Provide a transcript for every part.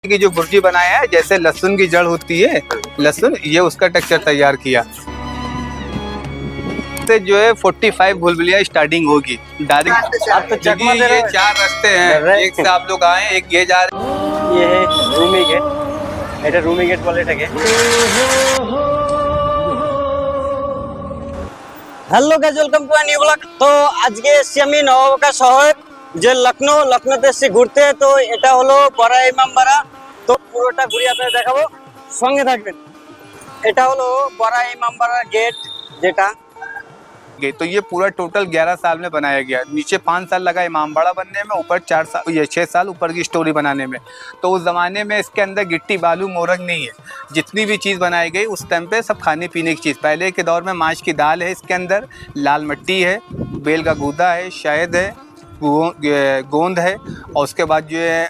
की जो भुर्जी बनाया है, जैसे लहसुन की जड़ होती है, लहसुन, ये उसका टेक्सचर तैयार किया। से जो है 45 भुलभुलिया स्टार्टिंग होगी डायरेक्ट। आप तो चकमा दे ये रहे 4 रास्ते हैं, एक से आप लोग आए, एक ये जा रहे। ये है रूमी गेट, এটা রুমি গেট বলে এটাকে। Hello guys, welcome to a new blog. তো আজকে এসেছি আমি নবাবকা শহর, যে লখনৌতে এসেছি ঘুরতে। তো এটা হলো বড়া ইমামবাড়া। তো পুরোটা ঘুরে আপনাদের দেখাবো, সঙ্গে থাকবেন। এটা হলো বড়া ইমামবাড়া গেট যেটা। तो ये पूरा टोटल 11 साल में बनाया गया। नीचे 5 साल लगा इमामबाड़ा बनने में, ऊपर 4 साल, ये 6 साल ऊपर की स्टोरी बनाने में। तो उस ज़माने में इसके अंदर गिट्टी बालू मोरंग नहीं है। जितनी भी चीज़ बनाई गई उस टाइम पे सब खाने पीने की चीज़। पहले के दौर में माश की दाल है, इसके अंदर लाल मिट्टी है, बेल का गूदा है, शहद है, गोंद है, और उसके बाद जो है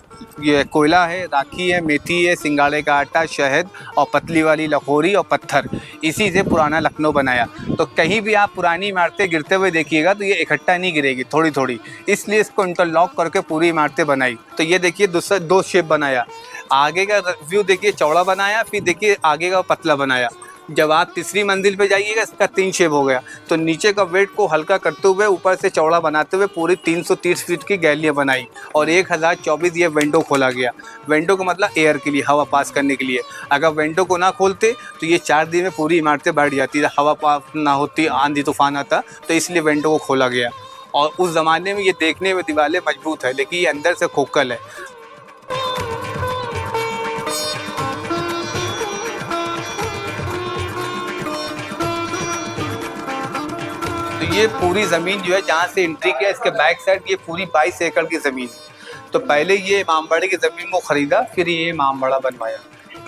ये कोयला है, राखी है, मेथी है, सिंगाड़े का आटा, शहद और पतली वाली लखोरी और पत्थर। इसी से पुराना लखनऊ बनाया। तो कहीं भी आप पुरानी इमारतें गिरते हुए देखिएगा तो ये इकट्ठा नहीं गिरेगी, थोड़ी थोड़ी, इसलिए इसको इंटरलॉक करके पूरी इमारतें बनाई। तो ये देखिए दूसरा 2 शेप बनाया। आगे का व्यू देखिए चौड़ा बनाया, फिर देखिए आगे का पतला बनाया। जब आप तीसरी मंजिल पे जाइएगा इसका 3 शेप हो गया। तो नीचे का वेट को हल्का करते हुए ऊपर से चौड़ा बनाते हुए पूरी 330 फीट की गैलियाँ बनाई और 1024 ये विंडो खोला गया। विंडो का मतलब एयर के लिए, हवा पास करने के लिए। अगर विंडो को ना खोलते तो ये 4 दिन में पूरी इमारतें बैठ जाती, हवा पास ना होती, आंधी तूफान आता, तो इसलिए विंडो को खोला गया। और उस ज़माने में ये देखने में दीवारें मजबूत है, लेकिन ये अंदर से खोखल है। तो ये पूरी ज़मीन जो है जहाँ से एंट्री किया, इसके बैक साइड ये पूरी 22 एकड़ की ज़मीन। तो पहले ये इमामबाड़े की ज़मीन को ख़रीदा, फिर ये इमामबाड़ा बनवाया।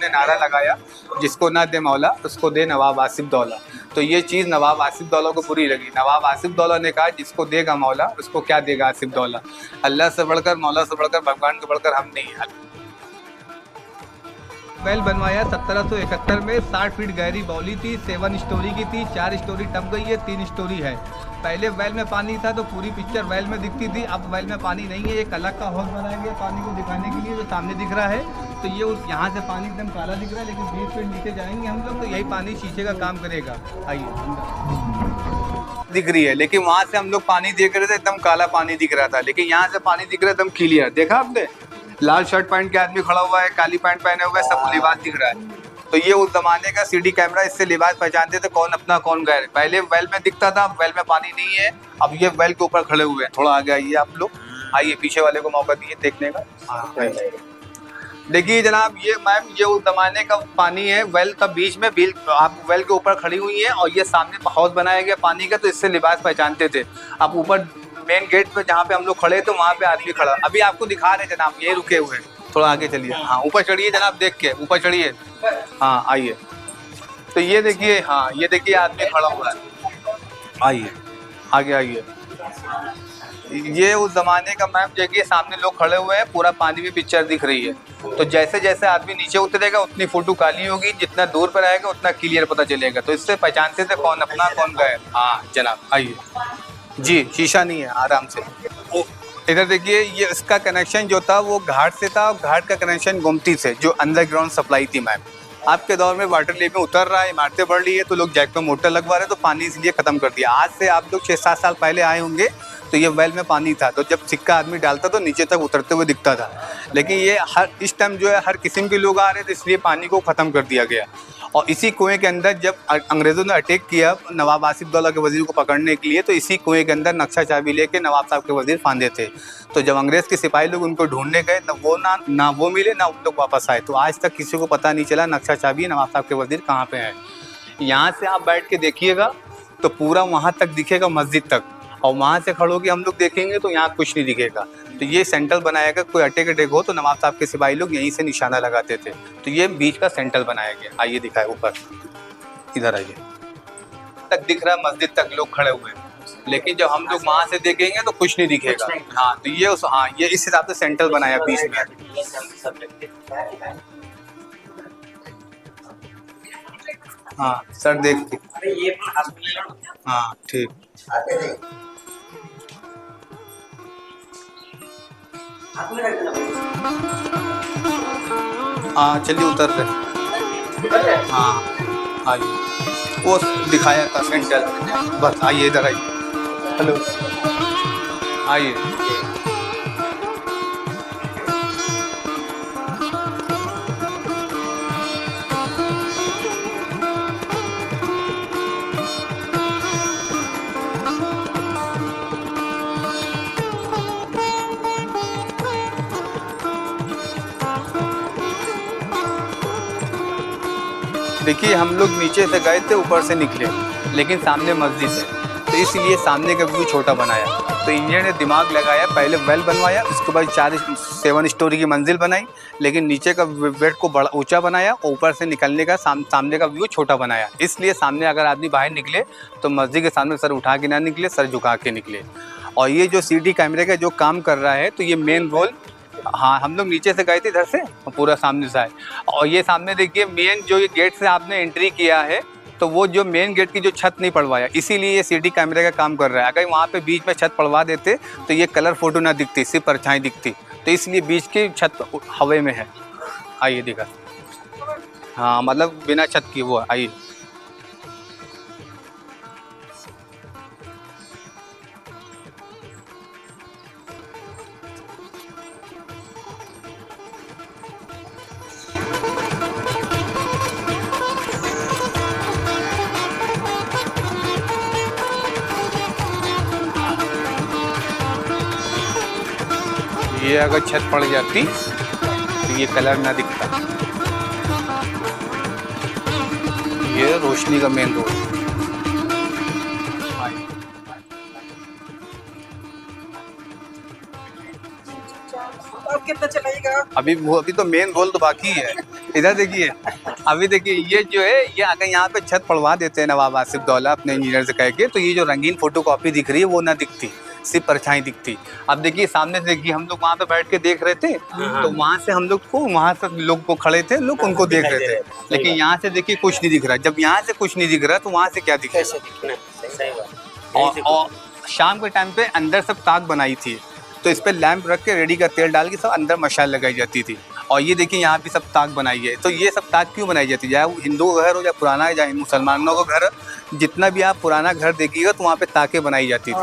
ने नारा लगाया, जिसको ना दे मौला उसको दे नवाब आसिफ दौला। तो ये चीज़ नवाब आसिफ दौला को बुरी लगी। नवाब आसिफ दौला ने कहा जिसको देगा मौला उसको क्या देगा आसिफ दौला। अल्लाह से बढ़कर, मौला से बढ़कर, भगवान से बढ़कर हम नहीं हैं। महल बनवाया 1771 में, 60 फीट गहरी बौली थी, 7 स्टोरी की थी, 4 स्टोरी टप गई है, 3 स्टोरी है। पहले वेल में पानी था तो पूरी पिक्चर वेल में दिखती थी, अब वेल में पानी नहीं है। एक अलग का हौज बनाया गया पानी को दिखाने के लिए, जो सामने दिख रहा है। तो ये यहाँ से पानी एकदम काला दिख रहा है, लेकिन 20 फीट नीचे जाएंगे हम लोग तो यही पानी शीशे का काम करेगा। आइए, दिख रही है, लेकिन वहाँ से हम लोग पानी देख रहे थे एकदम काला पानी दिख रहा था, लेकिन यहाँ से पानी दिख रहा है एकदम क्लियर। देखा आपने, लाल शर्ट पहन के आदमी खड़ा हुआ है, काली पैंट पहने हुए, सब लिबास दिख रहा है। तो ये उस जमाने का सीडी कैमरा, इससे लिबास पहचानते थे कौन अपना कौन गैर। पहले वेल में दिखता था, अब वेल में पानी नहीं है। अब ये वेल के ऊपर खड़े हुए हैं। थोड़ा आगे आइए आप लोग, आइए, पीछे वाले को मौका दिए देखने का। देखिए जनाब, ये मैम ये उस जमाने का पानी है, वेल का बीच में बिल, आप वेल के ऊपर खड़ी हुई है और ये सामने हाउस बनाया गया पानी का, तो इससे लिबास पहचानते थे। आप ऊपर मेन गेट पे जहाँ पे हम लोग खड़े तो वहाँ पे आदमी खड़ा, अभी आपको दिखा रहे जनाब, ये रुके हुए हैं। थोड़ा आगे चलिए, हाँ ऊपर चढ़िए जनाब, देख के ऊपर चढ़िए, हाँ आइए। तो ये देखिए, हाँ ये देखिए आदमी खड़ा हुआ है, आइए आगे आइए। ये उस जमाने का मैम, देखिए सामने लोग खड़े हुए हैं, पूरा पानी में पिक्चर दिख रही है। तो जैसे जैसे आदमी नीचे उतरेगा उतनी फोटो काली होगी, जितना दूर पर आएगा उतना क्लियर पता चलेगा। तो इससे पहचानते थे कौन अपना कौन गैर। हाँ जनाब आइए जी, शीशा नहीं है, आराम से। इधर देखिए, ये इसका कनेक्शन जो था वो घाट से था, घाट का कनेक्शन गोमती से, जो अंडरग्राउंड सप्लाई थी मैम। आपके दौर में वाटर लेवल उतर रहा है, इमारतें बढ़ रही है, तो लोग जैक पे मोटर लगवा रहे हैं, तो पानी इसलिए खत्म कर दिया। आज से आप लोग 6-7 साल पहले आए होंगे तो ये वेल में पानी था, तो जब सिक्का आदमी डालता तो नीचे तक उतरते हुए दिखता था। लेकिन ये हर इस टाइम जो है हर किस्म के लोग आ रहे थे, इसलिए पानी को ख़त्म कर दिया गया। और इसी कुएं के अंदर जब अंग्रेज़ों ने अटैक किया नवाब आसिफ दौला के वज़ीर को पकड़ने के लिए, तो इसी कुएं के अंदर नक्शा चाबी लेके नवाब साहब के वज़ीर फांदे थे। तो जब अंग्रेज़ के सिपाही लोग उनको ढूंढने गए, ना वो मिले, ना उन लोग वापस आए। तो आज तक किसी को पता नहीं चला नक्शा चाबी नवाब साहब के वज़ीर कहाँ पे है। यहाँ से आप बैठ के देखिएगा तो पूरा वहाँ तक दिखेगा, मस्जिद तक, और वहाँ से खड़ो के हम लोग देखेंगे तो यहाँ कुछ नहीं दिखेगा। तो ये सेंटर बनाया गया, कोई अटैक हो तो नवाब साहब के सिपाही लोग यहीं से निशाना लगाते थे। तो ये बीच का सेंटर बनाया गया। आइए दिखाए ऊपर, इधर आइए, तक दिख रहा है, मस्जिद तक लोग खड़े हुए हैं, लेकिन जब हम लोग वहाँ से देखेंगे तो कुछ नहीं दिखेगा। हाँ तो ये हाँ ये इस हिसाब से सेंटर बनाया बीच में। हाँ सर देखते, हाँ ठीक। हाथ में रख देना। हाँ चलिए उतर रहे। हाँ आइए, वो दिखाया था सेंटर, बस आइए इधर आइए। हेलो, आइए। देखिए हम लोग नीचे से गए थे, ऊपर से निकले, लेकिन सामने मस्जिद है तो इसलिए सामने का व्यू छोटा बनाया। तो इंजीनियर ने दिमाग लगाया, पहले वेल बनवाया, उसके बाद 7 स्टोरी की मंजिल बनाई, लेकिन नीचे का बेड को बड़ा ऊंचा बनाया और ऊपर से निकलने का सामने का व्यू छोटा बनाया। इसलिए सामने अगर आदमी बाहर निकले तो मस्जिद के सामने सर उठा के ना निकले, सर झुका के निकले। और ये जो सीडी कैमरे का जो काम कर रहा है, तो ये मेन रोल, हाँ हम लोग नीचे से गए थे इधर से, पूरा सामने से आए। और ये सामने देखिए मेन जो ये गेट से आपने एंट्री किया है, तो वो जो मेन गेट की जो छत नहीं पड़वाया, इसीलिए ये सीडी कैमरे का काम कर रहा है। अगर वहाँ पे बीच में छत पड़वा देते तो ये कलर फोटो ना दिखती, सिर्फ परछाई दिखती, तो इसलिए बीच की छत हवा में है। आइए दिखा, हाँ मतलब बिना छत की वो, आइए। ये अगर छत पड़ जाती तो ये कलर ना दिखता। ये रोशनी का मेन रोल। कितना चलाएगा? अभी तो मेन रोल तो बाकी है। इधर देखिए, अभी देखिए ये जो है, ये अगर यहाँ पे छत पड़वा देते हैं नवाब आसिफ दौला अपने इंजीनियर से कह के, तो ये जो रंगीन फोटोकॉपी दिख रही है वो ना दिखती, सिर्फ परछाई दिखती। अब देखिए सामने से देखिए, हम लोग वहाँ पे बैठ के देख रहे थे, तो वहाँ से हम लोग को, वहाँ से लोग को खड़े थे, लोग उनको देख रहे थे, लेकिन यहाँ से देखिए कुछ नहीं दिख रहा। जब यहाँ से कुछ नहीं दिख रहा तो वहाँ से क्या दिख रहा। और शाम के टाइम पे अंदर सब ताक बनाई थी, तो इस पर लैंप रख के रेडी का तेल डाल के सब अंदर मशाल लगाई जाती थी। और ये देखिए यहाँ भी सब ताक बनाई है। तो ये सब ताक क्यों बनाई जाती है? चाहे वो हिंदू का घर हो या पुराना है, चाहे मुसलमानों का घर, जितना भी आप पुराना घर देखिएगा तो वहाँ पे ताकें बनाई जाती थी।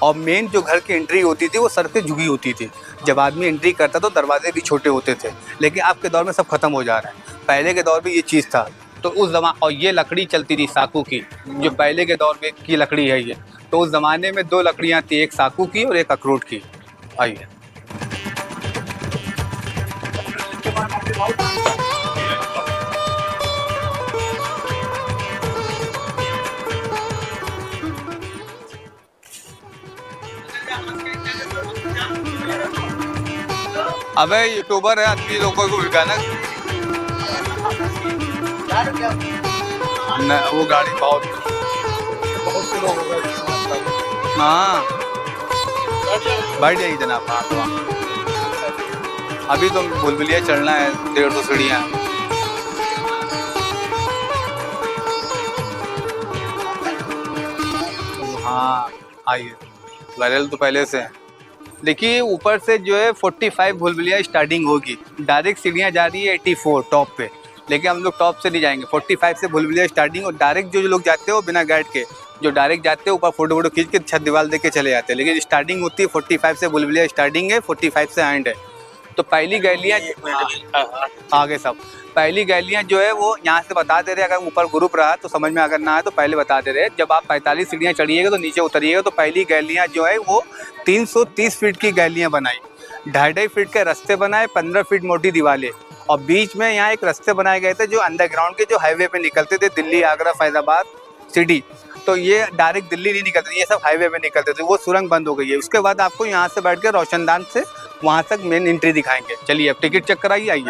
और मेन जो घर की एंट्री होती थी वो सर पे झुकी होती थी। जब आदमी एंट्री करता तो दरवाजे भी छोटे होते थे, लेकिन अब के दौर में सब खत्म हो जा रहा है। पहले के दौर में ये चीज़ था। तो उस जमाने, और ये लकड़ी चलती थी साकू की, जो पहले के दौर में की लकड़ी है ये। तो उस ज़माने में 2 लकड़ियाँ थी, एक साकू की और एक अखरोट की। आइए, अबे यूट्यूबर है, आदमी लोगों को गाना न, वो गाड़ी बहुत से लोग हो गए। हाँ बैठ जाइए जनाब। हाँ तो अभी तो बुलबुलिया चढ़ना है, 150 सीढ़ियाँ। हाँ आइए, वायरल तो पहले से है। देखिए ऊपर से जो है 45 भूलभुलैया स्टार्टिंग होगी, डायरेक्ट सीढ़ियाँ जा रही है 84 टॉप पे, लेकिन हम लोग टॉप से नहीं जाएंगे। 45 से भूलभुलैया स्टार्टिंग, और डायरेक्ट जो लोग जाते हैं वो बिना गाइड के, जो डायरेक्ट जाते हैं ऊपर फोटो खींच के छत दीवार देख के चले जाते हैं, लेकिन स्टार्टिंग होती है 45 से। भूलभुलैया स्टार्टिंग है, 45 से एंड है। तो पहली गैलियाँ आगे सब, पहली गैलियाँ जो है वो यहाँ से बता दे रहे हैं। अगर ऊपर ग्रुप रहा तो समझ में अगर ना आए तो पहले बता दे रहे हैं। जब आप 45 सीढ़ियाँ चढ़िएगा तो नीचे उतरिएगा तो पहली गैलियाँ जो है वो 330 फीट की गैलियाँ बनाई, 2.5 फीट के रास्ते बनाए, 15 फीट मोटी दीवारें, और बीच में यहाँ एक रास्ते बनाए गए थे जो अंडरग्राउंड के, जो हाईवे पे निकलते थे, दिल्ली, आगरा, फैजाबाद सिटी। तो ये डायरेक्ट दिल्ली नहीं निकलते, ये सब हाईवे पे निकलते थे। वो सुरंग बंद हो गई है। उसके बाद आपको यहाँ से बैठ के रोशनदान से वहाँ तक मेन एंट्री दिखाएंगे। चलिए अब टिकट चेक कराइए, आइए।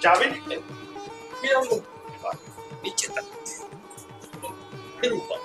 चाबी निकले फिर हम लोग नीचे तक, फिर ऊपर।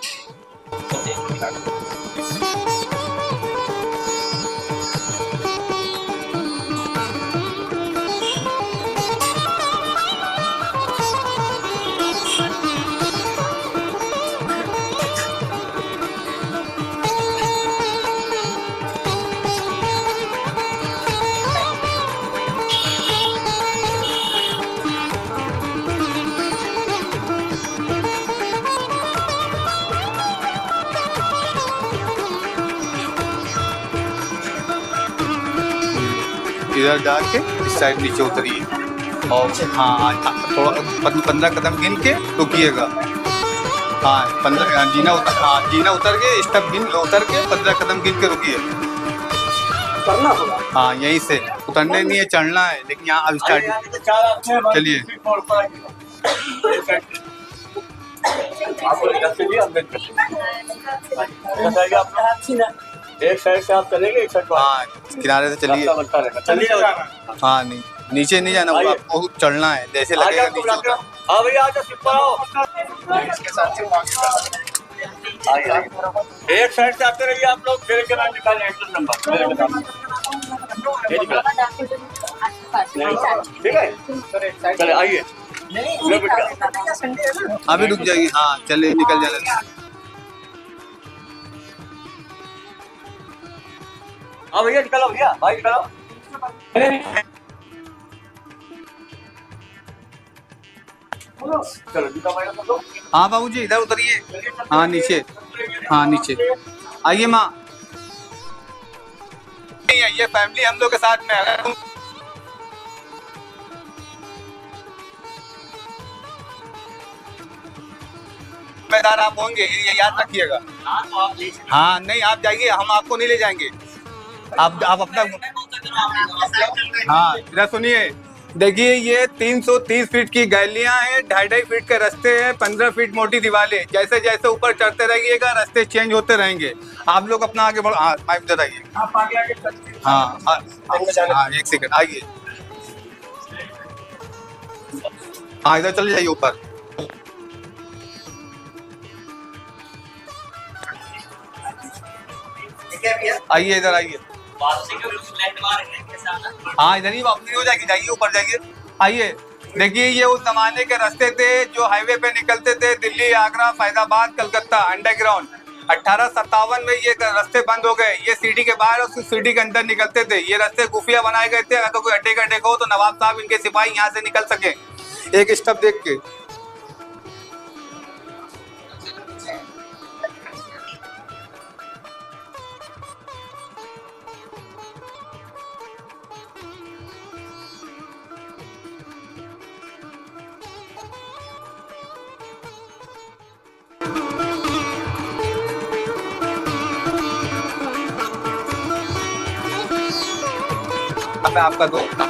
इधर जाके इस साइड नीचे उतरिए और हाँ थोड़ा 15 कदम गिन के रुकिएगा। हाँ 15 जीना उतर के स्टेप उतर के 15 कदम गिन के रुकिए। करना होगा। हाँ यहीं से उतरने नहीं है, चढ़ना है, लेकिन यहाँ अब स्टार्ट चलिए। एक साइड से आप चलेंगे, एक साइड हाँ किनारे से चलिए। चलिए। हाँ नहीं नीचे नहीं जाना, वो आपको चढ़ना है, जैसे लगेगा नीचे उतर। हाँ भैया आ जाओ, सिर्फ आओ। एक साइड से आते रहिए आप लोग, मेरे के नाम निकालिए एंट्री नंबर। ठीक है, चले आइए। अभी रुक जाइए। हाँ चलिए निकल जाना। हाँ भैया निकलो, भैया भाई निकलो। चलो हाँ बाबूजी इधर उतरिए। हाँ नीचे, हाँ नीचे आइए। माँ नहीं है, ये फैमिली हम लोग के साथ में है। जिम्मेदार आप होंगे, ये याद रखिएगा। हाँ नहीं आप जाइए, हम आपको नहीं ले जाएंगे। आप अपना हाँ इधर सुनिए। देखिए ये 330 फीट की गलियां हैं, 2.5 फीट के रास्ते हैं, 15 फीट मोटी दीवारें। जैसे जैसे ऊपर चढ़ते रहिएगा रास्ते चेंज होते रहेंगे। आप लोग अपना आगे बढ़ो। हाँ आप इधर आइए। हाँ एक सेकंड आइए। हाँ इधर चले जाइए ऊपर। आइए इधर आइए। हाँ इधर ही वापसी हो जाएगी, जाइए ऊपर जाइए। आइए देखिए ये उस जमाने के रास्ते थे जो हाईवे पे निकलते थे, दिल्ली, आगरा, फैजाबाद, कलकत्ता अंडरग्राउंड। 1857 में ये रास्ते बंद हो गए। ये सिटी के बाहर और सिटी के अंदर निकलते थे। ये रास्ते खुफिया बनाए गए थे, अगर तो कोई अड्डे का अड्डे हो तो नवाब साहब इनके सिपाही यहाँ से निकल सके एक स्टेप देख के। मैं आपका दोस्त।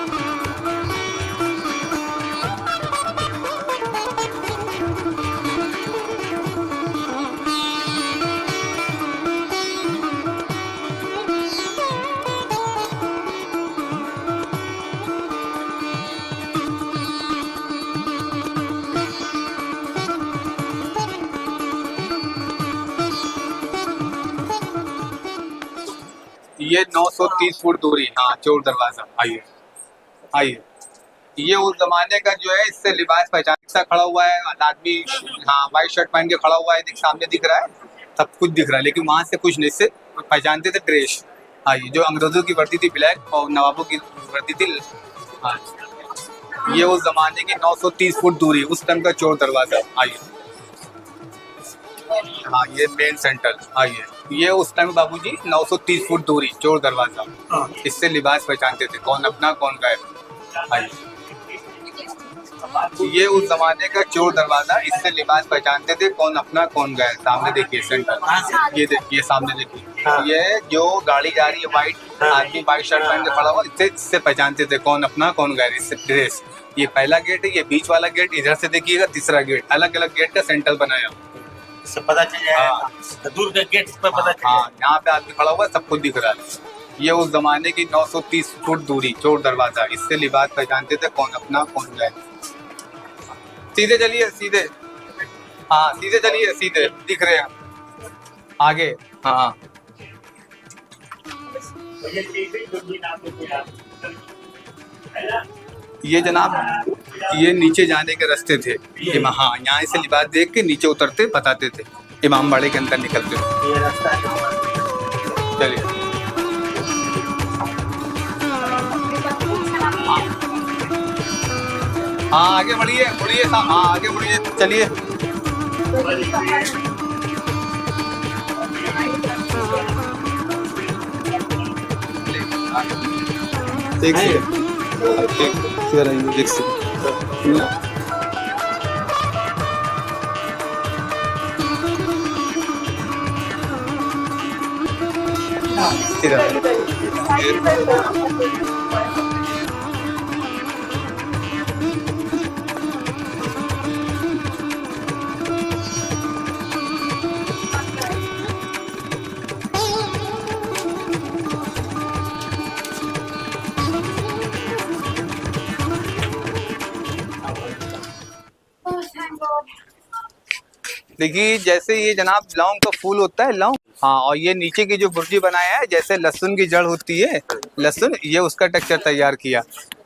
ये 930 फुट दूरी। हाँ चोर दरवाजा। आइए आइए। ये उस जमाने का जो है, इससे लिबास पहचान सा खड़ा हुआ है आदमी। हाँ वाइट शर्ट पहन के खड़ा हुआ है, सामने दिख रहा है, सब कुछ दिख रहा है, लेकिन वहाँ से कुछ नहीं, से पहचानते थे ड्रेस। हाँ ये जो अंग्रेजों की वर्दी थी ब्लैक और नवाबों की वर्दी थी। हाँ ये उस जमाने की 930 फुट दूरी, उस टाइम का चोर दरवाजा। आइए। हाँ ये मेन सेंटर। आइए ये उस टाइम बाबूजी 930 फुट दूरी चोर दरवाजा। इससे लिबास पहचानते थे कौन अपना कौन गायब। आइए ये उस जमाने का चोर दरवाजा, इससे लिबास पहचानते थे कौन अपना कौन गायब। सामने देखिए सेंटर, ये देखिए सामने देखिए। ये जो गाड़ी जा रही है वाइट, आदमी वाइट शर्ट पहन के खड़ा हुआ, इससे पहचानते थे कौन अपना कौन गायब। इससे ड्रेस। ये पहला गेट है, ये बीच वाला गेट, इधर से देखिएगा तीसरा गेट। अलग अलग गेट का सेंटर बनाया, इससे पता चल जाएगा। दूर के गेट पर पता चल। हाँ यहाँ पे आदमी खड़ा हुआ, सब कुछ दिख रहा है। ये उस जमाने की 930 फुट दूरी चोर दरवाजा, इससे लिबास पहचानते थे कौन अपना कौन गायब। सीधे चलिए सीधे। हाँ सीधे चलिए सीधे, दिख रहे हैं आगे। हाँ ये जनाब ये नीचे जाने के रास्ते थे। हाँ यहाँ से लिबास देख के नीचे उतरते, बताते थे, इमाम बाड़े के अंदर निकलते थे। ये रास्ता है। चलिए हाँ आगे बढ़िए बढ़िए। हाँ आगे बढ़िए चलिए। एक सेकंड, इधर आइए, एक सेकंड। देखिए जैसे ये जनाब लौंग का फूल होता है, लौंग, हाँ, और ये नीचे की जो बुर्जी बनाया है जैसे लहसुन की जड़ होती है, लहसुन, ये उसका टेक्सचर तैयार किया।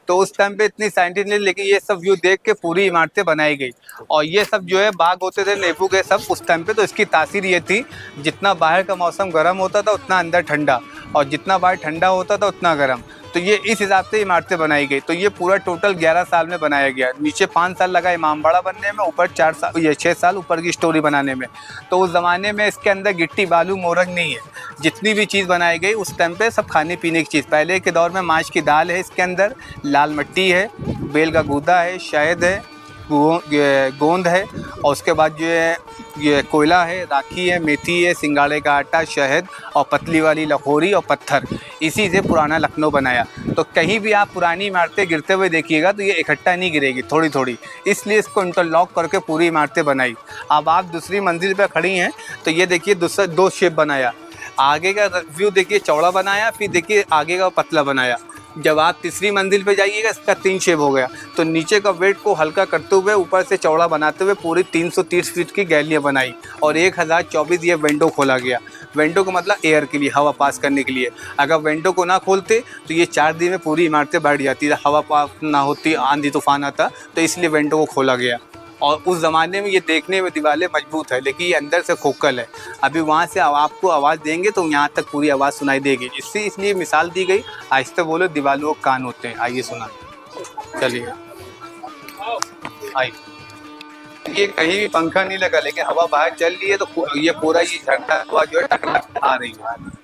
तो उस टाइम पे इतनी साइंटिस्ट नहीं, लेकिन ये सब व्यू देख के पूरी इमारतें बनाई गई। और ये सब जो है बाग होते थे नींबू के सब उस टाइम पे, तो इसकी तासीर ये थी, जितना बाहर का मौसम गर्म होता था उतना अंदर ठंडा, और जितना बाहर ठंडा होता था उतना गर्म। तो ये इस हिसाब से इमारतें बनाई गई। तो ये पूरा टोटल 11 साल में बनाया गया। नीचे 5 साल लगा इमामबाड़ा बनने में, ऊपर 4 साल, ये 6 साल ऊपर की स्टोरी बनाने में। तो उस ज़माने में इसके अंदर गिट्टी बालू मोरंग नहीं है। जितनी भी चीज़ बनाई गई उस टाइम पे सब खाने पीने की चीज़। पहले के दौर में माश की दाल है इसके अंदर, लाल मिट्टी है, बेल का गूदा है, शहद है, गोंद है, और उसके बाद जो है ये कोयला है, राखी है, मेथी है, सिंगाड़े का आटा, शहद और पतली वाली लखोरी और पत्थर। इसी से पुराना लखनऊ बनाया। तो कहीं भी आप पुरानी इमारतें गिरते हुए देखिएगा तो ये इकट्ठा नहीं गिरेगी, थोड़ी थोड़ी, इसलिए इसको इंटरलॉक करके पूरी इमारतें बनाई। अब आप दूसरी मंजिल पर खड़ी हैं तो ये देखिए दूसरा 2 शेप बनाया। आगे का व्यू देखिए चौड़ा बनाया, फिर देखिए आगे का पतला बनाया। जब आप तीसरी मंजिल पे जाइएगा इसका 3 शेप हो गया। तो नीचे का वेट को हल्का करते हुए ऊपर से चौड़ा बनाते हुए पूरी 330 फीट की गैलरियाँ बनाई, और 1024 ये विंडो खोला गया। विंडो का मतलब एयर के लिए, हवा पास करने के लिए। अगर विंडो को ना खोलते तो ये 4 दिन में पूरी इमारतें बैठ जाती, हवा पास ना होती, आंधी तूफान आता, तो इसलिए विंडो को खोला गया। और उस ज़माने में ये देखने में दीवारें मजबूत है, लेकिन ये अंदर से खोखल है। अभी वहाँ से आपको आवाज़ देंगे तो यहाँ तक पूरी आवाज़ सुनाई देगी। इसलिए मिसाल दी गई, आहिस्ते बोलो दीवारों के कान होते हैं। आइए सुना, चलिए आइए। ये कहीं भी पंखा नहीं लगा, लेकिन हवा बाहर चल रही है तो ये पूरा ये झंडा हवा जो है टकटक आ रही है।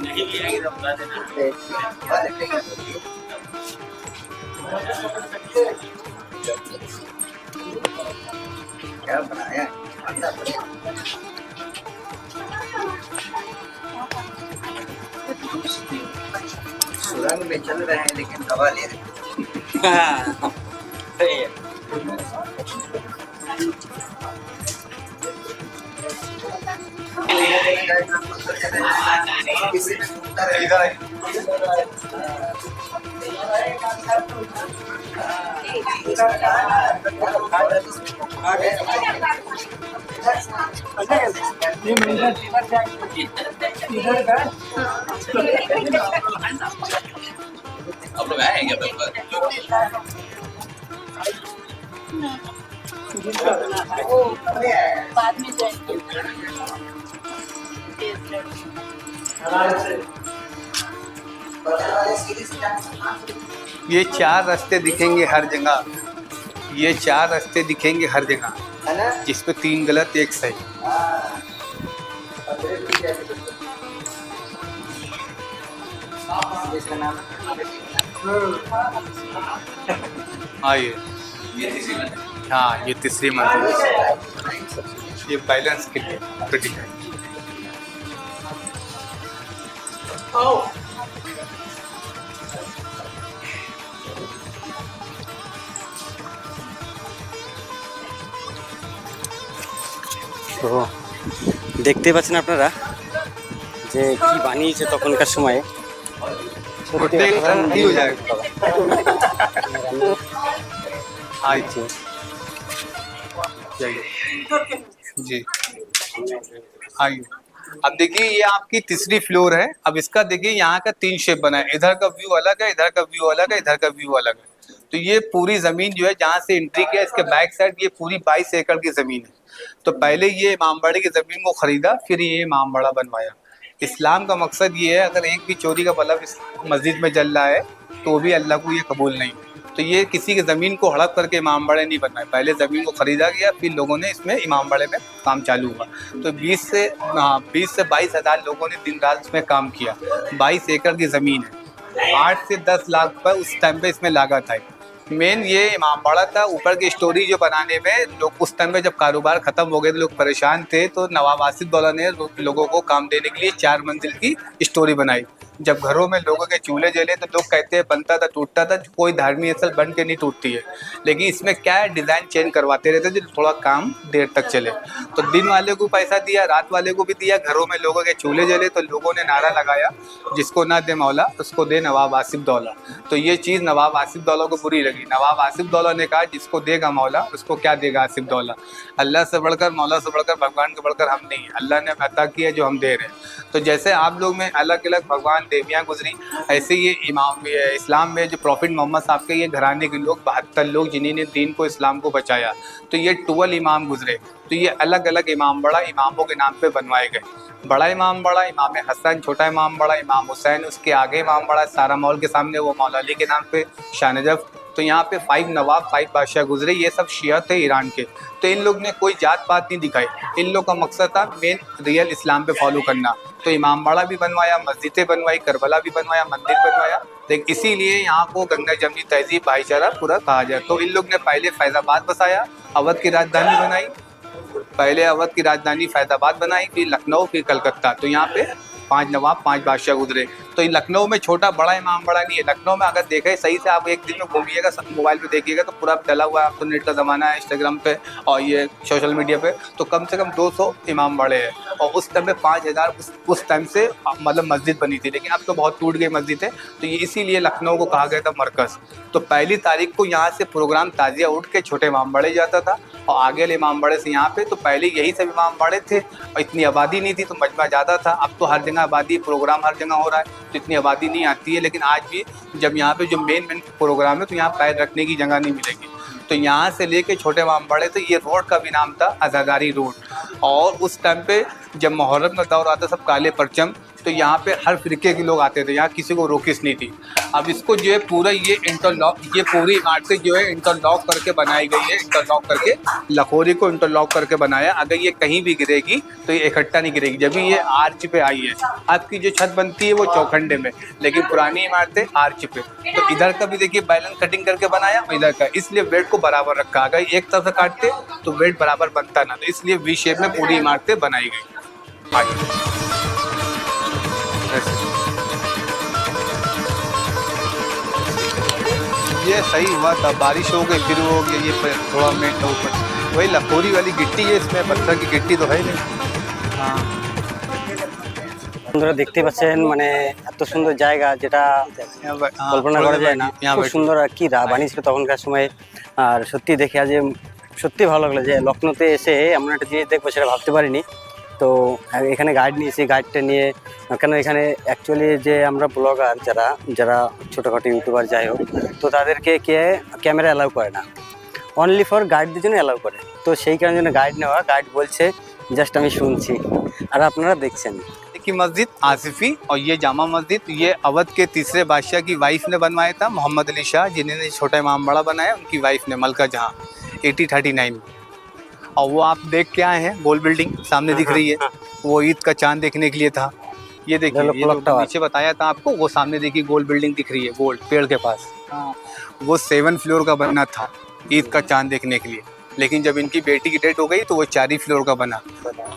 नहीं भी आएगी तो बता देना। क्या बनाया सुरंग में चल रहे हैं लेकिन हवा ले रहे हैं। आप लोग आए हैं क्या पेपर? बाद में बगल वाले सीरीज क्या नाम? ये 4 रास्ते दिखेंगे हर जगह, ये 4 रास्ते दिखेंगे हर जगह, है ना? जिसमें 3 गलत 1 सही। हाँ। और फिर भी क्या है? इसका नाम हाँ ये तीसरी मंजिल, ये बैलेंस के लिए क्रिटिकल है। তো দেখতে পাচ্ছেন আপনারা যে কি বানিয়েছে তখনকার সময়ে। সত্যি होटल অসাধারণ ही हो जाएगा। हाँ বানিয়েছে। जाइए जी, आइए। अब देखिए ये आपकी तीसरी फ्लोर है। अब इसका देखिए यहाँ का 3 शेप बना है, इधर का व्यू अलग है, इधर का व्यू अलग है, इधर का व्यू अलग है। तो ये पूरी जमीन जो है जहाँ से एंट्री किया, इसके बैक साइड ये पूरी 22 एकड़ की जमीन है। तो पहले ये इमामबाड़े की जमीन को खरीदा, फिर ये इमामबाड़ा बनवाया। इस्लाम का मकसद ये है, अगर एक भी चोरी का बल्ब इस मस्जिद में जल रहा है तो भी अल्लाह को ये कबूल नहीं। तो ये किसी की ज़मीन को हड़प करके इमामबाड़े नहीं बनना है, पहले ज़मीन को ख़रीदा गया, फिर लोगों ने इसमें इमामबाड़े में काम चालू हुआ। तो 20 से 22 हज़ार लोगों ने दिन रात इसमें काम किया। 22 एकड़ की ज़मीन है, 8 से 10 लाख पर उस टाइम पे इसमें लागत आई। मेन ये इमामबाड़ा था। ऊपर की स्टोरी जो बनाने में लोग उस टाइम में जब कारोबार ख़त्म हो गए, लोग परेशान थे, तो नवाब आसिफउद्दौला ने लोगों को काम देने के लिए 4 मंजिल की स्टोरी बनाई। जब घरों में लोगों के चूल्हे जले तो लोग कहते हैं बनता था टूटता था, कोई धार्मिक असल बन के नहीं टूटती है। लेकिन इसमें क्या है, डिज़ाइन चेंज करवाते रहते जो थोड़ा काम देर तक चले। तो दिन वाले को पैसा दिया, रात वाले को भी दिया। घरों में लोगों के चूल्हे जले तो लोगों ने नारा लगाया, जिसको ना दे मौला उसको दे नवाब आसिफउद्दौला। तो ये चीज़ नवाब आसिफउद्दौला को बुरी लगी। नवाब आसिफउद्दौला ने कहा जिसको देगा मौला उसको क्या देगा आसिफउद्दौला। अल्लाह से बढ़कर, मौला से बढ़कर, भगवान के बढ़कर हम नहीं, अल्लाह ने अता किया जो हम दे रहे हैं। तो जैसे आप लोग में अलग अलग भगवान देवियाँ गुजरी, ऐसे ये इस्लाम में जो प्रॉफिट मोहम्मद साहब के ये घराने के लोग 72 लोग जिन्होंने दीन को, इस्लाम को बचाया, तो ये 12 इमाम गुजरे। तो ये अलग अलग इमामबाड़ा इमामों के नाम पे बनवाए गए। बड़ा इमामबाड़ा इमाम हसन, छोटा इमामबाड़ा इमाम हुसैन, उसके आगे इमामबाड़ा सारा मॉल के सामने वो मौला अली के नाम पे शाह नजफ। तो यहाँ पे 5 नवाब 5 बादशाह गुजरे, ये सब शिया थे ईरान के। तो इन लोग ने कोई जात पात नहीं दिखाई, इन लोग का मकसद था मेन रियल इस्लाम पे फॉलो करना। तो इमामबाड़ा भी बनवाया, मस्जिदें बनवाई, करबला भी बनवाया, मंदिर बनवाया। लेकिन इसीलिए यहाँ को गंगा जमनी तहजीब भाईचारा पूरा कहा जाए। तो इन लोग ने पहले फैज़ाबाद बसाया, अवध की राजधानी बनाई। पहले अवध की राजधानी फैज़ाबाद बनाई, फिर लखनऊ, फिर कलकत्ता। तो यहाँ पे 5 नवाब 5 बादशाह गुजरे। तो ये लखनऊ में छोटा बड़ा इमामबाड़ा नहीं है। लखनऊ में अगर देखें सही से, आप एक दिन में घूमिएगा, मोबाइल पे देखिएगा तो पूरा चला हुआ है। अब तो नेट का ज़माना है, इंस्टाग्राम पे और ये सोशल मीडिया पे, तो कम से कम 200 इमामबाड़े हैं। और उस टाइम में 5000 उस टाइम से मतलब मस्जिद बनी थी, लेकिन अब तो बहुत टूट गई मस्जिद है। तो ये इसीलिए लखनऊ को कहा गया था मरकज़। तो पहली तारीख को यहाँ से प्रोग्राम ताज़िया उठ के छोटे इमामबाड़े जाता था और आगे वाले इमामबाड़े से यहाँ पे। तो पहले यही सब इमामबाड़े थे और इतनी आबादी नहीं थी, तो मजमा ज़्यादा था। अब तो हर जगह आबादी, प्रोग्राम हर जगह हो रहा है, तो इतनी आबादी नहीं आती है। लेकिन आज भी जब यहाँ पे जो मेन प्रोग्राम है तो यहाँ पैर रखने की जगह नहीं मिलेगी। तो यहाँ से लेके छोटे इमामबाड़े तो ये रोड का भी नाम था आज़ादारी रोड। और उस टाइम पे जब मुहर्रम का दौर आता सब काले परचम, तो यहाँ पे हर फिरके के लोग आते थे, यहाँ किसी को रोकिस नहीं थी। अब इसको जो है पूरा ये इंटरलॉक, ये पूरी इमारतें जो है इंटरलॉक करके बनाई गई है। इंटरलॉक करके लखोरी को इंटरलॉक करके बनाया। अगर ये कहीं भी गिरेगी तो ये इकट्ठा नहीं गिरेगी। जब भी ये आर्च पे आई है, आपकी जो छत बनती है वो चौखंडे में, लेकिन पुरानी इमारतें आर्च पे। तो इधर का भी देखिए बैलेंस कटिंग करके बनाया, इधर का, इसलिए वेट को बराबर रखा। अगर एक तरफ से काटते तो वेट बराबर बनता ना, तो इसलिए वी शेप में पूरी इमारतें बनाई गई। आगे ये सही हुआ था, बारिश हो गई फिर वो हो गया, ये थोड़ा मेट ऊपर वही लखोरी वाली गिट्टी है, इसमें पत्थर की गिट्टी तो है ही नहीं। हाँ বন্ধুরা দেখতে পাচ্ছেন মানে এত সুন্দর জায়গা যেটা কল্পনা করা যায় না। খুব সুন্দর আর কি বানিয়েছিল তখনকার সময়ে। আর সত্যি দেখে আজ সত্যি ভালো লাগলো যে লখনৌতে এসে এমন একটা জিনিস দেখবো সেটা ভাবতে পারিনি। তো এখানে গাইড নিয়েছি, গাইডটা নিয়ে কেন এখানে অ্যাকচুয়ালি যে আমরা ব্লগার যারা ছোটোখাটো ইউটিউবার যাই হোক, তো তাদেরকে কে ক্যামেরা অ্যালাউ করে না, অনলি ফর গাইডদের জন্য অ্যালাউ করে। তো সেই কারণে জন্য গাইড নেওয়া, গাইড বলছে জাস্ট আমি শুনছি আর আপনারা দেখছেন। की मस्जिद आसिफी, और ये जामा मस्जिद ये अवध के तीसरे बादशाह की वाइफ ने बनवाया था, मोहम्मद अली शाह, जिन्होंने छोटा इमाम बाड़ा बनाया, उनकी वाइफ ने, मलका जहाँ 1839 में। और वो आप देख के आए हैं, गोल बिल्डिंग सामने दिख रही है, वो ईद का चांद देखने के लिए था। ये देखिए, ये जो नीचे बताया था आपको, वो सामने देखिए गोल बिल्डिंग दिख रही है, गोल्ड पेड़ के पास, वो 7 फ्लोर का बनना था ईद का चांद देखने के लिए, लेकिन जब इनकी बेटी की डेथ हो गई तो वो 4 ही फ्लोर का बना।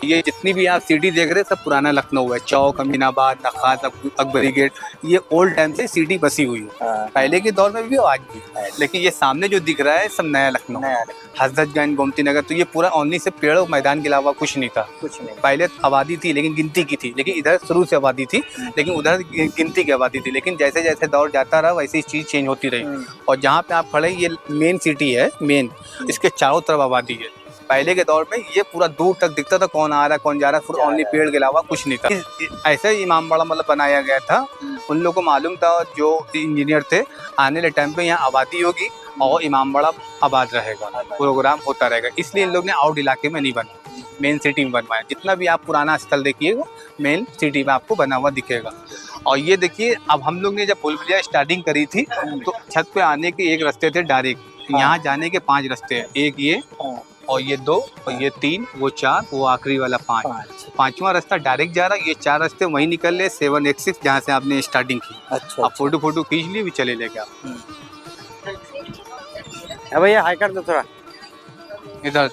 ये जितनी भी आप सिटी देख रहे हैं सब पुराना लखनऊ है, चौक, अमीनाबाद, नखात, अकबरी गेट, ये ओल्ड टाइम से सिटी बसी हुई है, पहले के दौर में भी और आज भी। लेकिन ये सामने जो दिख रहा है सब नया लखनऊ, हजरतगंज, गोमती नगर, तो ये पूरा ओनली से पेड़ और मैदान के अलावा कुछ नहीं था। कुछ नहीं, पहले आबादी थी लेकिन गिनती की थी, लेकिन इधर शुरू से आबादी थी लेकिन उधर गिनती की आबादी थी, लेकिन जैसे जैसे दौर जाता रहा वैसे ही चीज़ चेंज होती रही। और जहाँ पे आप खड़े, ये मेन सिटी है, मेन, इसके चारों तरफ आबादी है। पहले के दौर में ये पूरा दूर तक दिखता था कौन आ रहा है कौन जा रहा है, पूरा ओनली पेड़ के अलावा कुछ नहीं था। ऐसा ही इमाम बाड़ा मतलब बनाया गया था। उन लोगों को मालूम था जो इंजीनियर थे, आने वाले टाइम पे यहाँ आबादी होगी और इमाम बाड़ा आबाद रहेगा, प्रोग्राम होता रहेगा, इसलिए इन लोग ने आउट इलाके में नहीं बना, मेन सिटी में बनवाया। जितना भी आप पुराना स्थल देखिएगा मेन सिटी में आपको बना हुआ दिखेगा। और ये देखिए, अब हम लोग ने जब भूलभुलैया स्टार्टिंग करी थी तो छत पे आने के एक रास्ते थे डायरेक्ट, यहाँ जाने के 5 रास्ते हैं, एक ये और ये 2 और ये 3, वो 4, वो आखिरी वाला 5, 5वां रास्ता डायरेक्ट जा रहा है। ये 4 रास्ते वहीं निकल ले 7 एक्सिस जहाँ से आपने स्टार्टिंग की। अच्छा, आप फोटो खींच लिए भी चले लेके आप। भैया हाई कर दो थोड़ा इधर।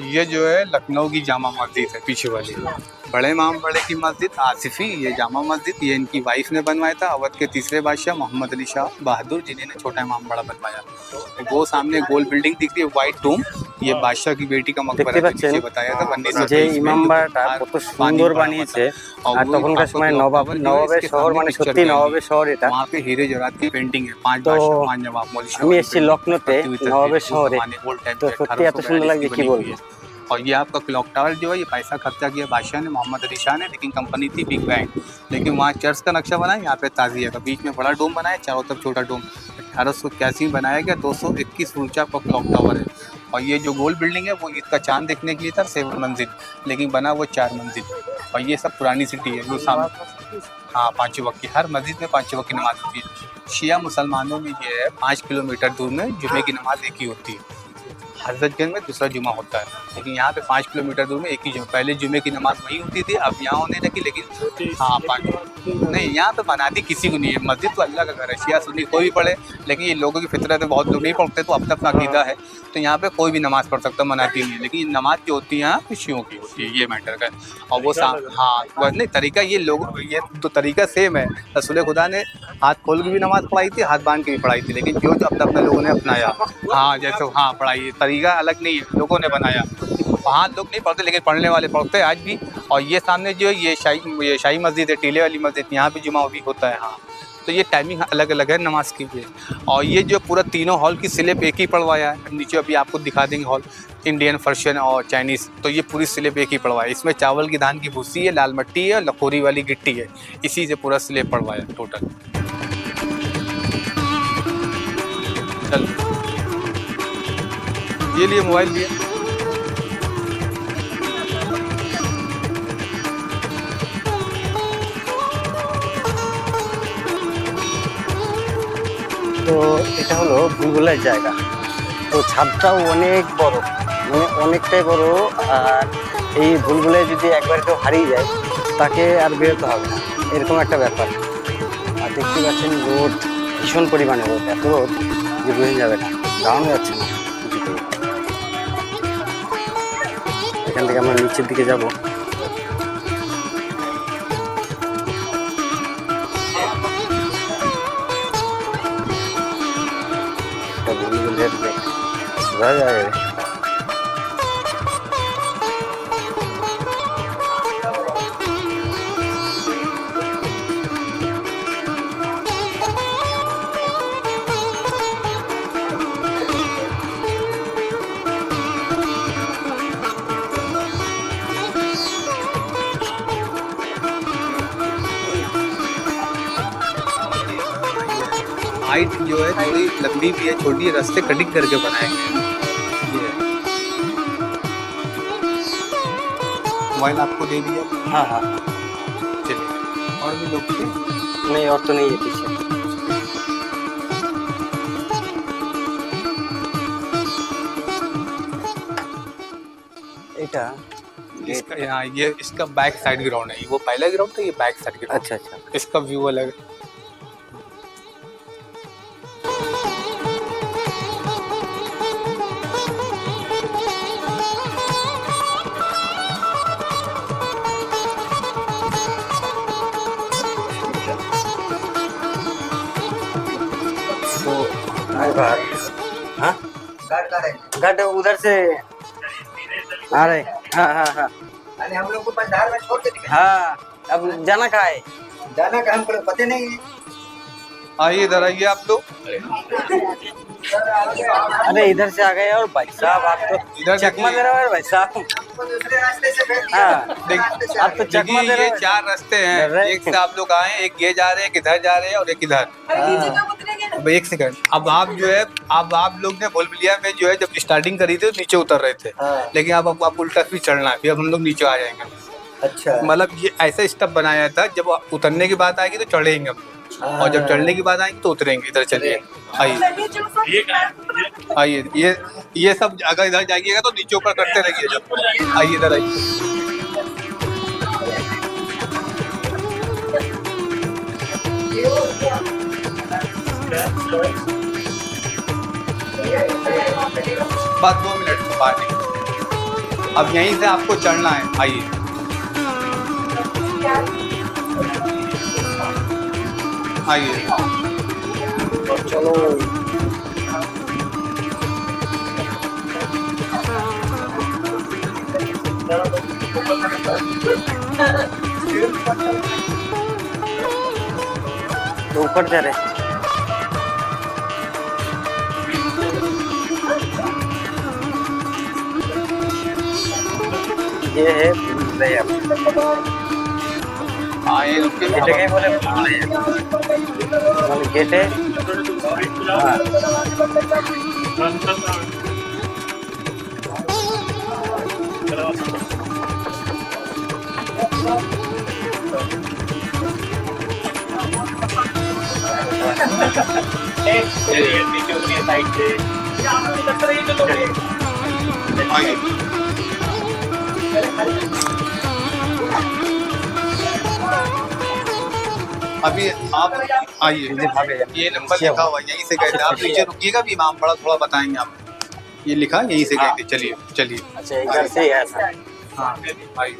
ये जो है लखनऊ की जामा मस्जिद है, पीछे वाली बड़े इमाम बड़े की मस्जिद आसिफी, ये जामा मस्जिद ये इनकी वाइफ ने बनवाया था, अवध के तीसरे बादशाह मोहम्मद अली शाह बहादुर, जिन्होंने छोटा इमाम बड़ा बनवाया। वो सामने गोल बिल्डिंग दिख रही है, व्हाइट टूम, ये बादशाह की बेटी का मकबरा है, बताया था 1923 में। ইমাম বাড়াটা কত সুন্দর বানিয়েছে, আর তখনকার সময় নবাবের শহর, মানে সত্যি নবাবের শহর এটা। वहाँ पे हीरे जवाहरात की पेंटिंग है, 5 बादशाह 5 नवाब मौली शाह। আমি এসেছি লখনৌতে নবাবের শহরে, তো সত্যি এত সুন্দর লাগছে কি বলবো। और ये आपका क्लॉक टावर जो है, ये पैसा खर्चा किया बादशाह ने, मोहम्मद अली शाह ने, लेकिन कंपनी थी बिग बैंग, लेकिन वहाँ चर्च का नक्शा बनाया, यहाँ पे ताज़िया का, बीच में बड़ा डोम बनाया, चारों तरफ छोटा डोम। 1881 में बनाया गया, 221 ऊंचा का क्लॉक टावर है। और ये जो गोल बिल्डिंग है वो ईद का चांद देखने के लिए था, 7 मंजिल, लेकिन बना वो 4 मंजिल। और ये सब पुरानी सिटी है जो सामने, हाँ 5 वक्त की, हर मस्जिद में 5 वक्त की नमाज होती है। शिया मुसलमानों में ये है 5 किलोमीटर दूर में जुमे की नमाज एक ही होती है, हजरतगंज में दूसरा जुमा होता है, लेकिन यहाँ पे 5 किलोमीटर दूर में एक ही जुमा। पहले जुमे की नमाज वही होती थी, अब यहाँ होने लगी, लेकिन हाँ 5 नहीं, यहाँ पे बनाती किसी को नहीं है। मस्जिद तो अल्लाह का घर है, शिया सुन्नी कोई भी पढ़े, लेकिन ये लोगों की फितरत है, बहुत लोग नहीं पढ़ते, तो अपना अपना अकीदा है, तो यहाँ पे कोई भी नमाज़ पढ़ सकता, मनाती नहीं है। लेकिन नमाज जो होती है यहाँ पे शियों की होती है, ये मैटर का। और वो हाँ बस नहीं, तरीका ये लोग, ये तो तरीका सेम है। रसूल खुदा ने हाथ खोल के भी नमाज़ पढ़ाई थी, हाथ बांध के भी पढ़ाई थी, लेकिन जो अपने अपने लोगों ने अपनाया, हाँ जैसे हाँ पढ़ाई, तरीका अलग नहीं है, लोगों ने बनाया। वहाँ लोग नहीं पढ़ते, लेकिन पढ़ने वाले पढ़ते हैं आज भी। और ये सामने जो है ये शाही मस्जिद है, टीले वाली मस्जिद, यहाँ पे जुमा भी होता है। हाँ, तो ये टाइमिंग अलग अलग है नमाज की भी। और ये जो पूरा तीनों हॉल की स्लिप एक ही पढ़वाया है, नीचे अभी आपको दिखा देंगे हॉल, इंडियन, पर्शियन और चाइनीज़, तो ये पूरी स्लिप एक ही पढ़वाया। इसमें चावल की धान की भूसी है, लाल मिट्टी है, लखोरी वाली गिट्टी है, इसी से पूरा स्लिप पढ़वाया टोटल। चल ये लिए मोबाइल लिए। তো এটা হলো ভুলভুলাইয়ার জায়গা। তো ছাদটাও অনেক বড়, মানে অনেকটাই বড়। আর এই ভুলভুলাইয়া যদি একবার কেউ হারিয়ে যায় তাকে আর বেরোতে হবে না, এরকম একটা ব্যাপার। আর দেখতে পাচ্ছেন রোদ, ভীষণ পরিমাণে রোদ, এত রোদ যে বোঝা যাবে না, দাঁড়ানো যাচ্ছে না। এখান থেকে আমরা নিচের দিকে যাব। বোঝা যায় हाइट जो है थोड़ी लंबी भी है, छोटी है, रास्ते कटिंग करके बनाए गए। मोबाइल आपको दे दिया। हाँ हाँ और भी लोग थे। नहीं और तो नहीं है पीछे। এটা हाँ, ये इसका बैक साइड ग्राउंड है, वो पहला ग्राउंड था, ये बैक साइड ग्राउंड। अच्छा अच्छा। इसका व्यू अलग है। तो घाट, हाँ गार्ड का है। घाट उधर से आ रहे। हाँ हाँ हाँ अरे हम लोग को बस धार में छोड़ के निकले। हाँ। अब जाना कहाँ है? जाना का हमको पता नहीं है। आइए इधर आइए आप लोग। अरे इधर से आ गए और भाई साहब आप तो इधर चकमा दे रहे हो भाई साहब। हमको दूसरे रास्ते से भेज दिया। हाँ देख, रास्ते से आप तो देखिए चकमा दे रहे ये हो। 4 रास्ते डर हैं, रहे। एक से आप लोग आए, एक ये जा रहे हैं, एक इधर जा रहे हैं और एक इधर। अब एक सेकंड, अब आप जो है, अब आप लोग ने भूलभुलैया में जो है जब स्टार्टिंग करी थी तो नीचे उतर रहे थे, हाँ। लेकिन अब आपको उल्टा फिर चढ़ना है, फिर अब हम लोग नीचे आ जाएंगे। अच्छा। मतलब ये ऐसा स्टेप बनाया था, जब उतरने की बात आएगी तो चढ़ेंगे हम लोग, और जब चढ़ने की बात आएगी तो उतरेंगे। इधर चलिए, आइए आइए, ये सब अगर इधर जाइएगा तो नीचे ऊपर करते रहिए। जब आइए इधर आइए। बस 2 मिनट में बाहर निकलो। अब यहीं से आपको चढ़ना है, आइए। आइए चलो तो ऊपर जा रहे। ये है भूलभुलैया। हाँ ये रुकिए, ये जगह बोले भूलभुलैया गेट है। हाँ आइए। अभी आप आइए, ये नंबर लिखा हुआ है, यहीं से गए थे आप। नीचे रुकिएगा, भी इमाम बड़ा थोड़ा बताएंगे आप। ये लिखा यहीं से गए थे। चलिए चलिए, अच्छा इधर से ही आया था। हाँ आइए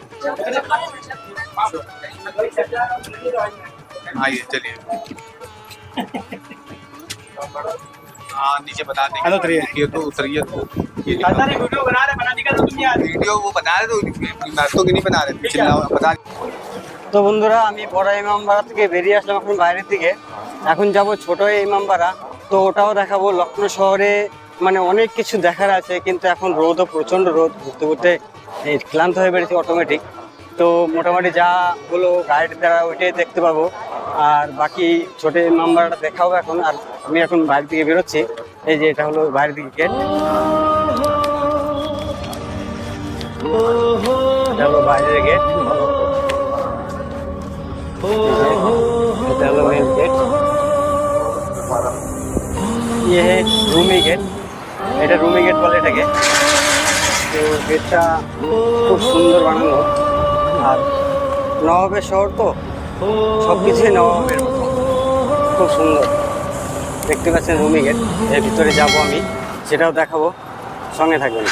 आइए, चलिए। हाँ नीचे बता देंगे। हेलो उतरिए तो उतरिए तो। वीडियो बना रहे, वीडियो वो बना रहे तो नाश्तों की नहीं बना रहे, चिल्लाओ बता। তো বন্ধুরা আমি বড় ইমামবাড়া থেকে বেরিয়ে আসলাম এখন বাইরের দিকে। এখন যাব ছোট ইমামবাড়া, তো ওটাও দেখাবো। লখনৌ শহরে মানে অনেক কিছু দেখার আছে, কিন্তু এখন রোদও প্রচণ্ড রোদ, ঘুরতে ঘুরতে ক্লান্ত হয়ে বেরিয়েছি অটোমেটিক। তো মোটামুটি যা হলো গাইড দ্বারা ওইটাই দেখতে পাবো, আর বাকি ছোট ইমামবাড়াটা দেখাবো এখন। আর আমি এখন বাইরের দিকে বেরোচ্ছি। এই যে এটা হলো বাইরের দিকে গেট, এটা হলো বাইরের গেট, এটা হলো মেন गेट। ये है रूमी गेट, এটা রুমি গেট বলে এটাকে। তো গেটটা খুব সুন্দর বানানো, আর নবাবের শহর তো সব কিছুই নবাবের মতো, খুব সুন্দর। দেখতে পাচ্ছেন রুমি গেট, এর ভিতরে যাব আমি, সেটাও দেখাবো, সঙ্গে থাকবেন।